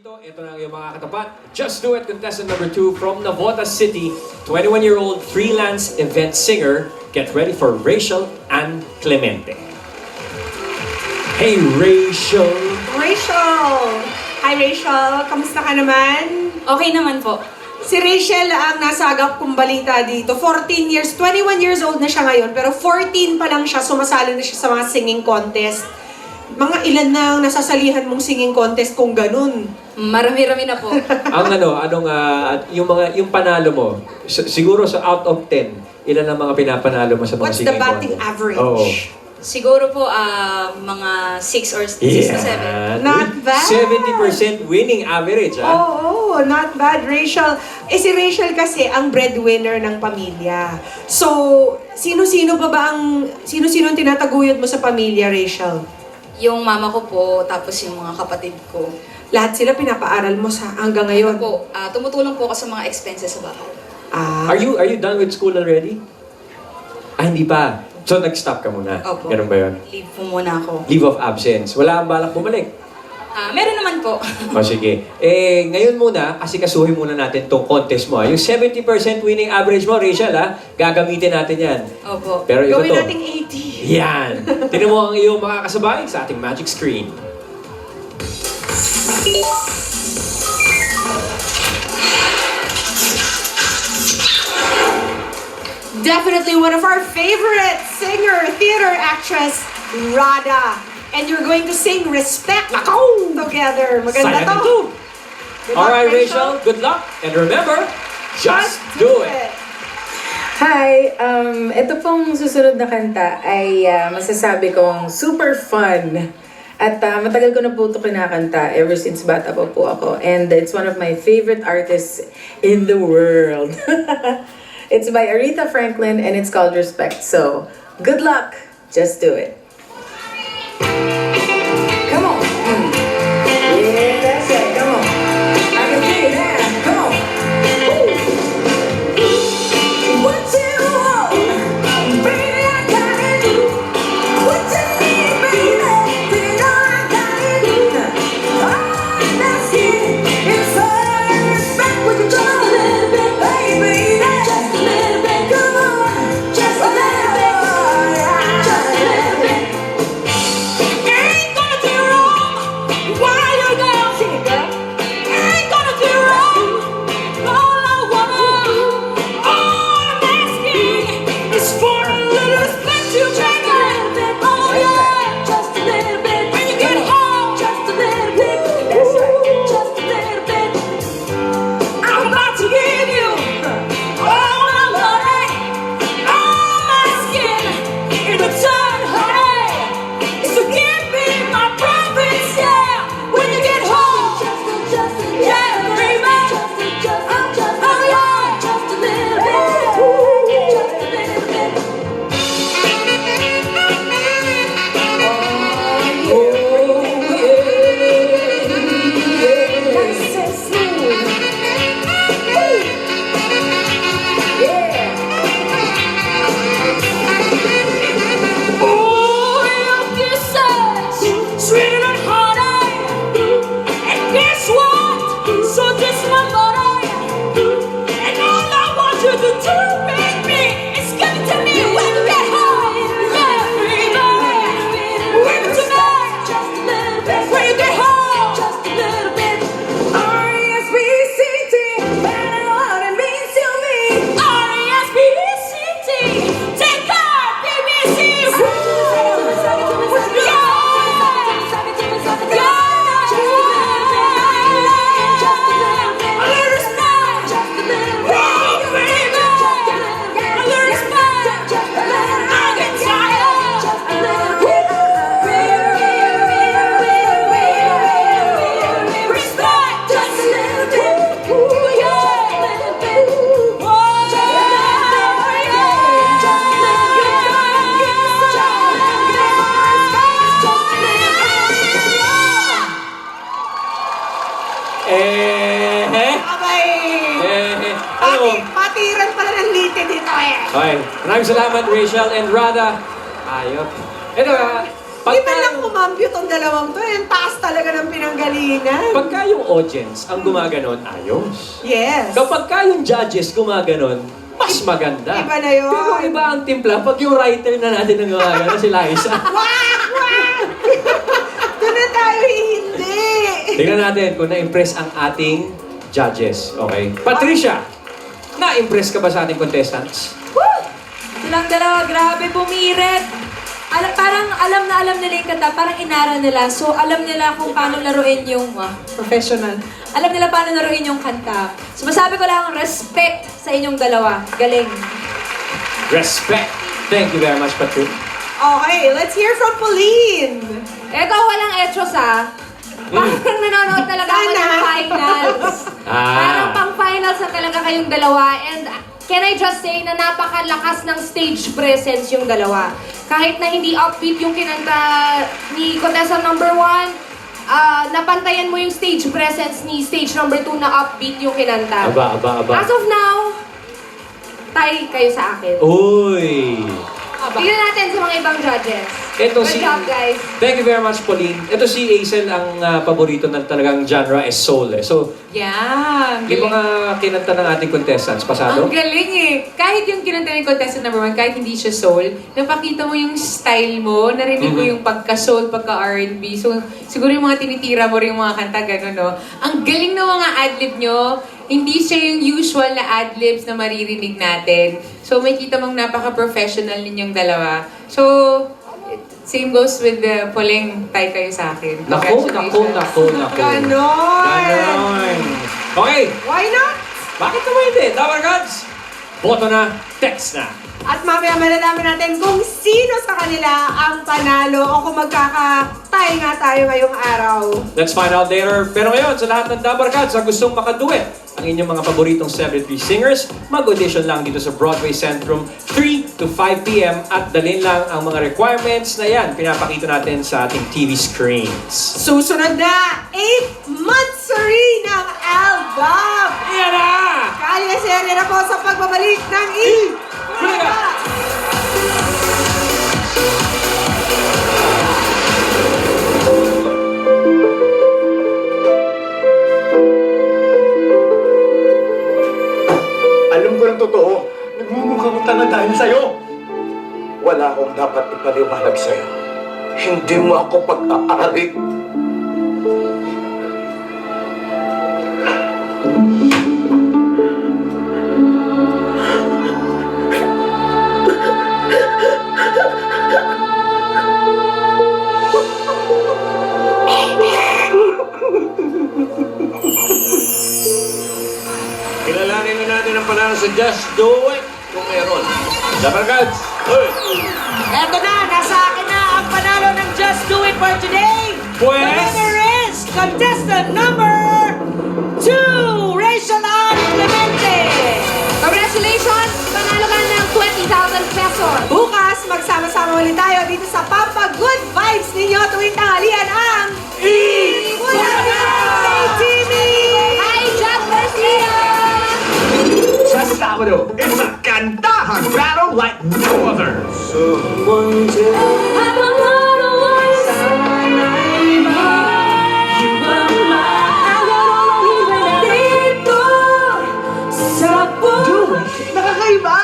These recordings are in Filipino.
Dito, ito na ang iyong mga katapat. Just Do It contestant number 2 from Navotas City, 21-year-old freelance event singer. Get ready for Rachel Ann Clemente. Hey, Rachel! Rachel! Hi, Rachel. Kamusta ka naman? Okay naman po. Si Rachel ang nasagap kong balita dito. 21 years old na siya ngayon, pero 14 pa lang siya, sumasali na siya sa mga singing contest. Mga ilan na ang nasasalihan mong singing contest kung ganun? Marami-rami na po. Yung panalo mo, siguro sa out of 10, ilan ang mga pinapanalo mo sa mga What's the singing batting contest? average? Oo. Siguro po mga 6 or 6 to 7. Not bad. 70% winning average, ah. Oo, not bad, Rachel. Si Rachel kasi ang breadwinner ng pamilya. So, sino-sino ang tinataguyod mo sa pamilya, Rachel? Yung mama ko po, tapos yung mga kapatid ko. Lahat sila pinapaaral mo hanggang ngayon? Po, tumutulong po ako sa mga expenses sa bahay. Are you done with school already? Hindi pa. So, nag-stop ka muna? Opo. Ganun ba yun? Leave po muna ako. Leave of absence. Wala kang balak bumalik? Meron naman po. O sige. Ngayon muna, asikasuhin muna natin tong contest mo. Yung 70% winning average mo, Rachel, gagamitin natin yan. Opo. Pero ito Gawin to. nating 80. Yan. Tingnan mo ang iyong makakasabay sa ating magic screen. Definitely one of our favorite singer, theater actress, Rada. And you're going to sing Respect together. Maganda Sayang to. ito. Good luck, Alright, Rachel. Good luck. And remember, just do it. Hi! Ito pong susunod na kanta ay masasabi kong super fun. At matagal ko na po ito kinakanta ever since bata pa po ako. And it's one of my favorite artists in the world. It's by Aretha Franklin and it's called Respect. So, good luck! Just do it. Come on! Yeah, that's it. Come on. I can feel that. Come on. Woo. What you want, baby, I got it. What you need, baby, you know I got it. I'm asking, it's all respect. Would you just a little bit, baby? Just a little bit, come on. Just a little bit, just a little bit. Ain't gonna do wrong while you're down. Sing it, girl. Ain't gonna do wrong. All I wanna, all I'm asking is for a little respect you bring it. Oh yeah, just a little bit. When you get home, just a little bit. That's right, just a little bit. I'm about to give you all my money, all my skin. In return, honey, is to give me my profits, yeah. When you get home, yeah, baby. Oh yeah, just a little bit, just a little bit. Nice and smooth. Yeah. Oh, your kisses, sweeter than honey. And guess what? So this my money. And all I want you to do, baby, is give it to me when you get home. Yeah, baby. Give it to me. Just a little bit. When you get home. Just a little bit. R-E-S-P-C-T, I know what it means to me. R-E-S-P-E-C-T. Take care, BBC. Patiran pala ng liti dito eh. Okay. Maraming salamat, Rachel and Rada. Ayop. Ito, Hindi man lang kumambyo tong dalawang to. Yung taas talaga ng pinanggalingan. Pagka yung audience ang gumaganon, ayos. Yes. Kapag ka yung judges gumaganon, mas maganda. Iba na yun. Pero iba ang timpla pag yung writer na natin ang gumaganon, si Liza. Wag! Wag! Doon na tayo hindi. Tingnan natin kung na-impress ang ating judges. Okay? Patricia, na-impress ka ba sa ating contestants? Silang dalawa, grabe, bumirit. Parang alam nila yung kanta, parang inaral nila. So, alam nila kung paano laruin yung... Professional. Alam nila paano laruin yung kanta. So, masabi ko lang, respect sa inyong dalawa. Galing. Respect. Thank you very much, Patricia. Okay, let's hear from Pauline. Eto, walang etros Parang nanonood talaga ako ng finals. Parang pang-finals na talaga kayong dalawa. And can I just say na napakalakas ng stage presence yung dalawa. Kahit na hindi upbeat yung kinanta ni contestant number 1, napantayan mo yung stage presence ni stage number 2 na upbeat yung kinanta. Aba. As of now, tie kayo sa akin. Uy! Tignan natin sa mga ibang judges. Ito Good job, guys. Thank you very much, Pauline. Ito si Hazel, ang paborito ng talagang genre is soul. So, Yeah, yung mga kinanta ng ating contestants, pasado? Ang galing eh. Kahit yung kinanta ng contestant number 1, kahit hindi siya soul, napakita mo yung style mo, narinig mo yung pagka-soul, pagka-R&B. So, siguro yung mga tinitira mo rin yung mga kanta, gano'n, no? Ang galing ng mga adlib nyo. Hindi siya yung usual na adlibs na maririnig natin. So, may kita mong napaka-professional ninyong dalawa. So, same goes with the Pauling, tie kayo sa akin. Nako. Ganon. Ganon. Okay, Why not? bakit naman hindi? Tower Gods, boto na, text na. At mamaya malalaman natin kung sino sa kanila ang panalo o kung magkaka-tie nga tayo ngayong araw. Let's find out later. Pero ngayon, sa lahat ng Tower Gods na gustong makaduet ang inyong mga paboritong celebrity singers, mag-audition lang dito sa Broadway Centrum 3 to 5 p.m. at dalhin lang ang mga requirements na yan. Pinapakita natin sa ating TV screens. Susunod na, 8 months rin ang album! Yan na! Kalye-serye na po sa pagbabalik ng Bulaga! Alam ko ng totoo, nagmumukhang tanga dahil sa'yo. Wala akong dapat ipaliwanag sa'yo. Hindi mo ako pag-aari. Kilalanin na natin ang panalo sa Just Do It kung meron. Tower Gods, hoy! Eto na, nasa akin na ang panalo ng Just Do It for today. Pues? The winner is contestant number 2, Rachel Ann Clemente. Congratulations! Panalo ka ng 20,000 pesos. Bukas, magsama-sama ulit tayo dito sa Pampa Good Vibes ninyo tuwing tanghalian ang Bulaga TV! Hi, Jack Garcia! Sa Sabado, it's a kantahan battle like no other. Habang araw-araw sana'y maiba dito sa Nakakaiba!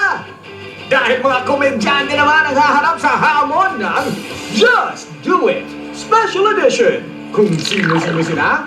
Dahil mga komedyante naman ang haharap sa hamon ng Just Do It Special Edition. Kung sino-sino sila,